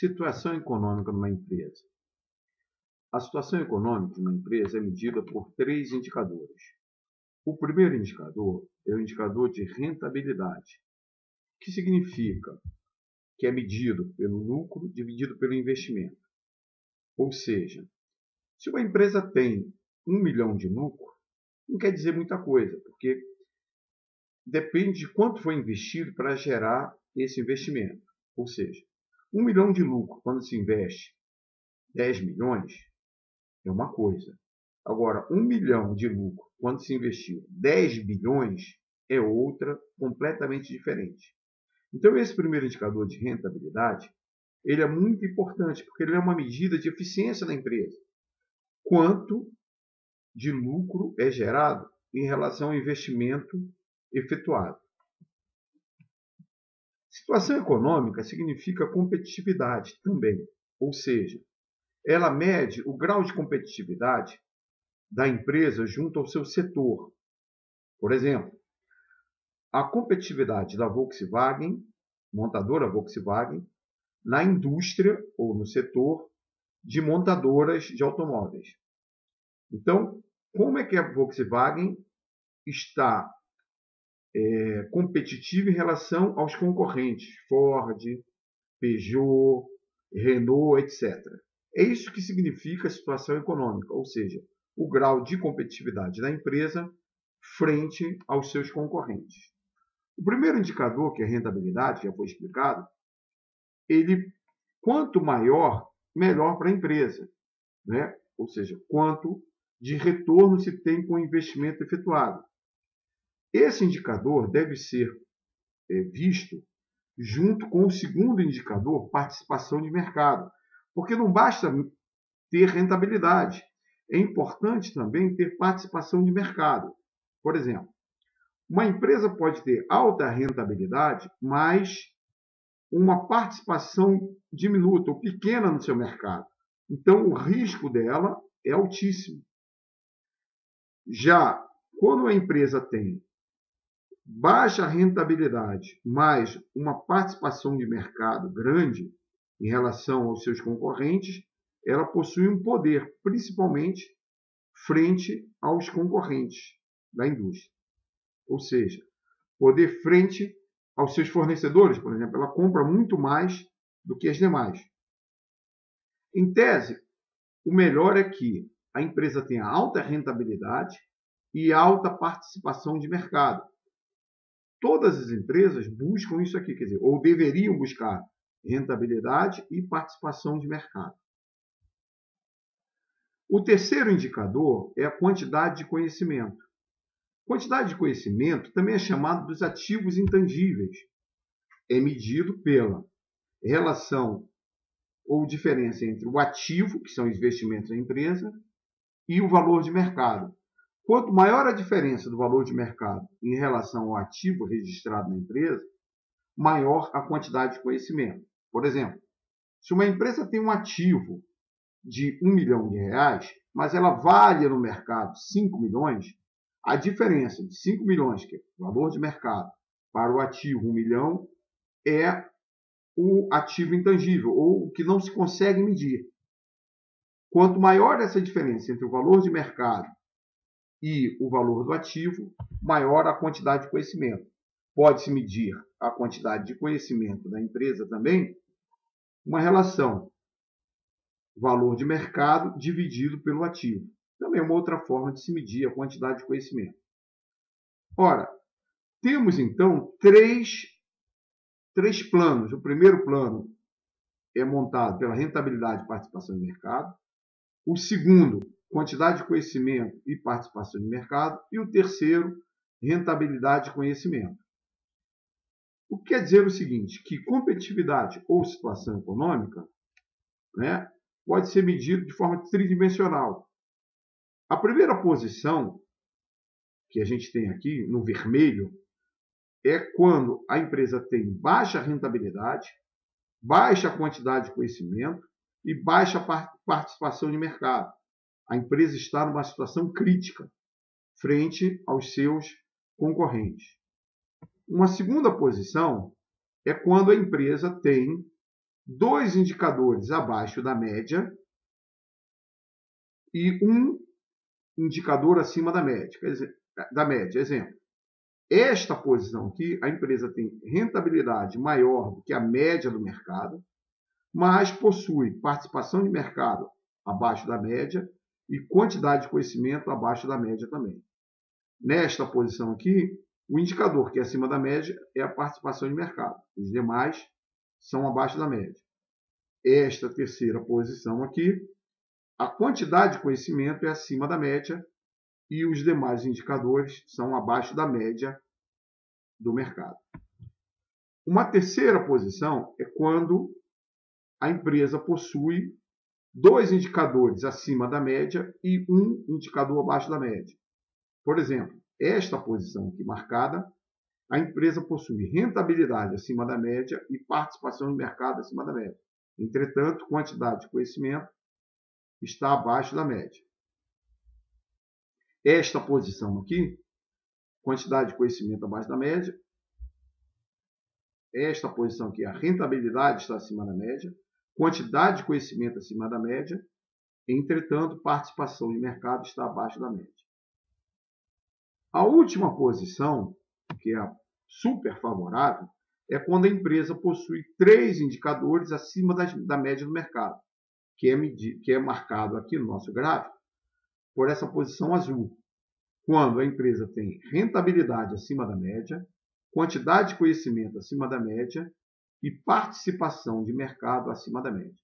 Situação econômica numa empresa. A situação econômica de uma empresa é medida por três indicadores. O primeiro indicador é o indicador de rentabilidade, que significa que é medido pelo lucro dividido pelo investimento. Ou seja, se uma empresa tem 1 milhão de lucro, não quer dizer muita coisa, porque depende de quanto foi investido para gerar esse investimento. Ou seja, 1 milhão de lucro, quando se investe 10 milhões, é uma coisa. Agora, 1 milhão de lucro, quando se investiu 10 bilhões, é outra completamente diferente. Então, esse primeiro indicador de rentabilidade, ele é muito importante, porque ele é uma medida de eficiência da empresa. Quanto de lucro é gerado em relação ao investimento efetuado. Situação econômica significa competitividade também, ou seja, ela mede o grau de competitividade da empresa junto ao seu setor. Por exemplo, a competitividade da Volkswagen, montadora Volkswagen, na indústria ou no setor de montadoras de automóveis. Então, como é que a Volkswagen está competitiva em relação aos concorrentes, Ford, Peugeot, Renault, etc. É isso que significa a situação econômica, ou seja, o grau de competitividade da empresa frente aos seus concorrentes. O primeiro indicador, que é a rentabilidade, já foi explicado, ele, quanto maior, melhor para a empresa, né? Ou seja, quanto de retorno se tem com o investimento efetuado. Esse indicador deve ser visto junto com o segundo indicador, participação de mercado, porque não basta ter rentabilidade, é importante também ter participação de mercado. Por exemplo, uma empresa pode ter alta rentabilidade, mas uma participação diminuta ou pequena no seu mercado. Então, o risco dela é altíssimo. Já quando a empresa tem baixa rentabilidade, mas uma participação de mercado grande em relação aos seus concorrentes, ela possui um poder, principalmente frente aos concorrentes da indústria. Ou seja, poder frente aos seus fornecedores, por exemplo, ela compra muito mais do que as demais. Em tese, o melhor é que a empresa tenha alta rentabilidade e alta participação de mercado. Todas as empresas buscam isso aqui, quer dizer, ou deveriam buscar rentabilidade e participação de mercado. O terceiro indicador é a quantidade de conhecimento. Quantidade de conhecimento também é chamado dos ativos intangíveis. É medido pela relação ou diferença entre o ativo, que são os investimentos da empresa, e o valor de mercado. Quanto maior a diferença do valor de mercado em relação ao ativo registrado na empresa, maior a quantidade de conhecimento. Por exemplo, se uma empresa tem um ativo de 1 milhão de reais, mas ela vale no mercado 5 milhões, a diferença de 5 milhões, que é o valor de mercado, para o ativo 1 milhão, é o ativo intangível, ou o que não se consegue medir. Quanto maior essa diferença entre o valor de mercado e o valor do ativo, maior a quantidade de conhecimento. Pode-se medir a quantidade de conhecimento da empresa também, uma relação valor de mercado dividido pelo ativo. Também é uma outra forma de se medir a quantidade de conhecimento. Ora, temos então três planos. O primeiro plano é montado pela rentabilidade e participação de mercado. O segundo, quantidade de conhecimento e participação de mercado. E o terceiro, rentabilidade e conhecimento. O que quer dizer o seguinte, que competitividade ou situação econômica, né, pode ser medido de forma tridimensional. A primeira posição que a gente tem aqui, no vermelho, é quando a empresa tem baixa rentabilidade, baixa quantidade de conhecimento e baixa participação de mercado. A empresa está numa situação crítica frente aos seus concorrentes. Uma segunda posição é quando a empresa tem 2 indicadores abaixo da média e um indicador acima da média. Exemplo, esta posição aqui, a empresa tem rentabilidade maior do que a média do mercado, mas possui participação de mercado abaixo da média e quantidade de conhecimento abaixo da média também. Nesta posição aqui, o indicador que é acima da média é a participação de mercado. Os demais são abaixo da média. Esta terceira posição aqui, a quantidade de conhecimento é acima da média e os demais indicadores são abaixo da média do mercado. Uma terceira posição é quando a empresa possui 2 indicadores acima da média e um indicador abaixo da média. Por exemplo, esta posição aqui marcada, a empresa possui rentabilidade acima da média e participação de mercado acima da média. Entretanto, quantidade de conhecimento está abaixo da média. Esta posição aqui, quantidade de conhecimento abaixo da média. Esta posição aqui, a rentabilidade está acima da média. Quantidade de conhecimento acima da média. Entretanto, participação de mercado está abaixo da média. A última posição, que é a super favorável, é quando a empresa possui 3 indicadores acima da média do mercado, que é marcado aqui no nosso gráfico por essa posição azul. Quando a empresa tem rentabilidade acima da média, quantidade de conhecimento acima da média e participação de mercado acima da média.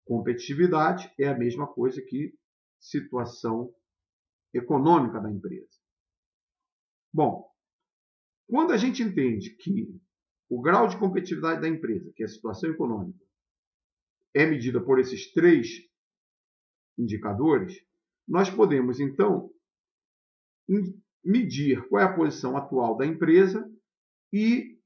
Competitividade é a mesma coisa que situação econômica da empresa. Bom, quando a gente entende que o grau de competitividade da empresa, que é a situação econômica, é medida por esses 3 indicadores, nós podemos, então, medir qual é a posição atual da empresa e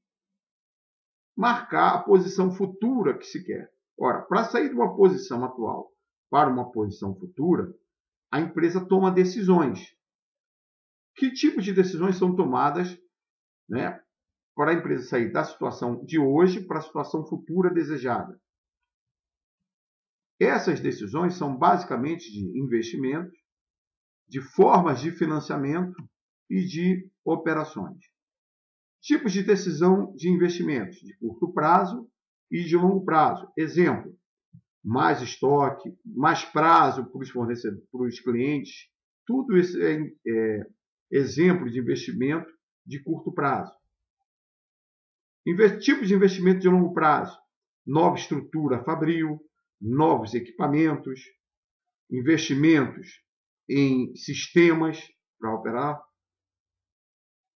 marcar a posição futura que se quer. Ora, para sair de uma posição atual para uma posição futura, a empresa toma decisões. Que tipo de decisões são tomadas, né, para a empresa sair da situação de hoje para a situação futura desejada? Essas decisões são basicamente de investimentos, de formas de financiamento e de operações. Tipos de decisão de investimentos, de curto prazo e de longo prazo. Exemplo, mais estoque, mais prazo para os fornecedores, para os clientes. Tudo isso é exemplo de investimento de curto prazo. Tipos de investimento de longo prazo. Nova estrutura fabril, novos equipamentos, investimentos em sistemas para operar.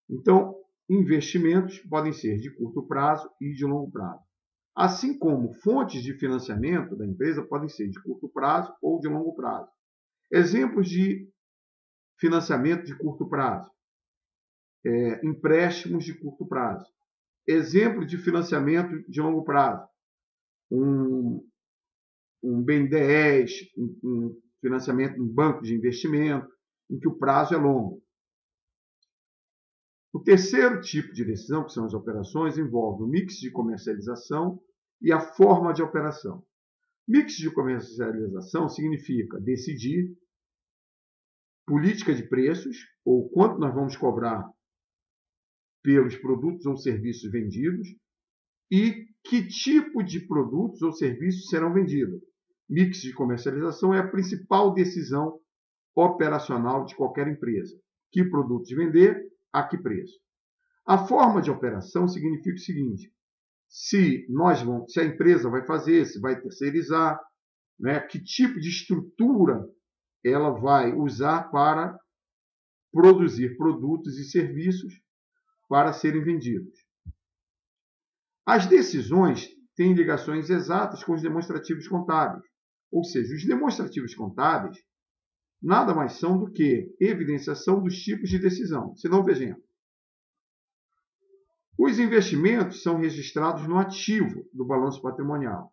Então, investimentos podem ser de curto prazo e de longo prazo. Assim como fontes de financiamento da empresa podem ser de curto prazo ou de longo prazo. Exemplos de financiamento de curto prazo. Empréstimos de curto prazo. Exemplo de financiamento de longo prazo. Um BNDES, um financiamento em banco de investimento, em que o prazo é longo. O terceiro tipo de decisão, que são as operações, envolve o mix de comercialização e a forma de operação. Mix de comercialização significa decidir política de preços, ou quanto nós vamos cobrar pelos produtos ou serviços vendidos, e que tipo de produtos ou serviços serão vendidos. Mix de comercialização é a principal decisão operacional de qualquer empresa. Que produtos vender, a que preço. A forma de operação significa o seguinte: se a empresa vai fazer, se vai terceirizar, né, que tipo de estrutura ela vai usar para produzir produtos e serviços para serem vendidos. As decisões têm ligações exatas com os demonstrativos contábeis. Ou seja, os demonstrativos contábeis nada mais são do que evidenciação dos tipos de decisão. Se não, vejamos. Os investimentos são registrados no ativo do balanço patrimonial.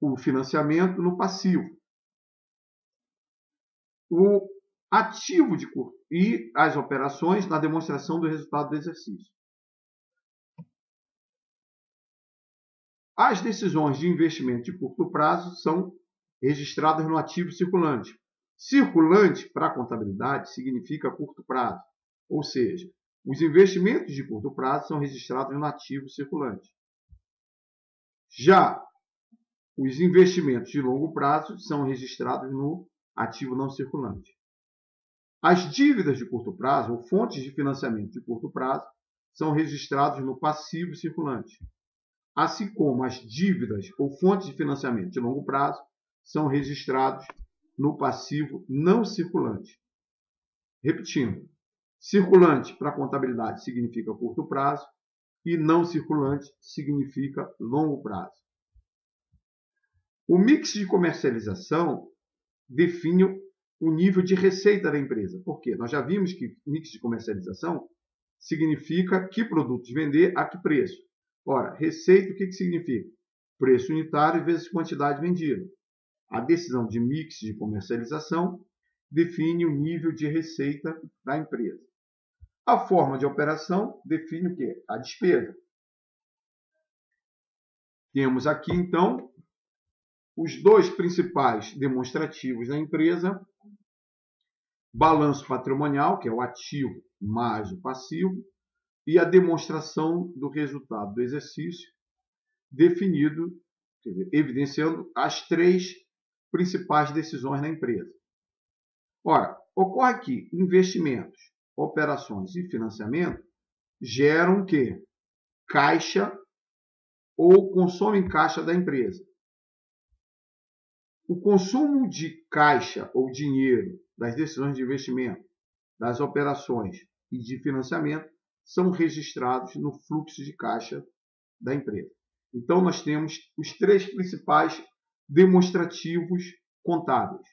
O financiamento no passivo. O ativo de curto e as operações na demonstração do resultado do exercício. As decisões de investimento de curto prazo são registradas no ativo circulante. Circulante, para a contabilidade, significa curto prazo, ou seja, os investimentos de curto prazo são registrados no ativo circulante. Já os investimentos de longo prazo são registrados no ativo não circulante. As dívidas de curto prazo, ou fontes de financiamento de curto prazo, são registrados no passivo circulante, assim como as dívidas ou fontes de financiamento de longo prazo são registrados no passivo não circulante. Repetindo, circulante para a contabilidade significa curto prazo e não circulante significa longo prazo. O mix de comercialização define o nível de receita da empresa. Por quê? Nós já vimos que mix de comercialização significa que produtos vender a que preço. Ora, receita, o que significa? Preço unitário vezes quantidade vendida. A decisão de mix de comercialização define o nível de receita da empresa. A forma de operação define o quê? A despesa. Temos aqui, então, os dois principais demonstrativos da empresa: balanço patrimonial, que é o ativo mais o passivo, e a demonstração do resultado do exercício, definido, quer dizer, evidenciando as três principais decisões da empresa. Ora, ocorre que investimentos, operações e financiamento geram o quê? Caixa ou consomem caixa da empresa. O consumo de caixa ou dinheiro das decisões de investimento, das operações e de financiamento são registrados no fluxo de caixa da empresa. Então, nós temos os três principais demonstrativos contábeis.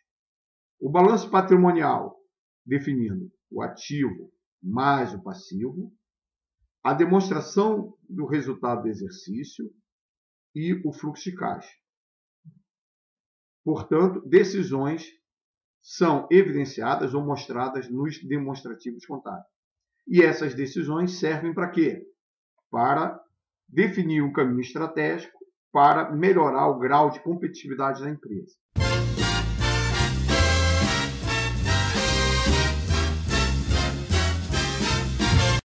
O balanço patrimonial, definindo o ativo mais o passivo, a demonstração do resultado do exercício e o fluxo de caixa. Portanto, decisões são evidenciadas ou mostradas nos demonstrativos contábeis. E essas decisões servem para quê? Para definir um caminho estratégico para melhorar o grau de competitividade da empresa.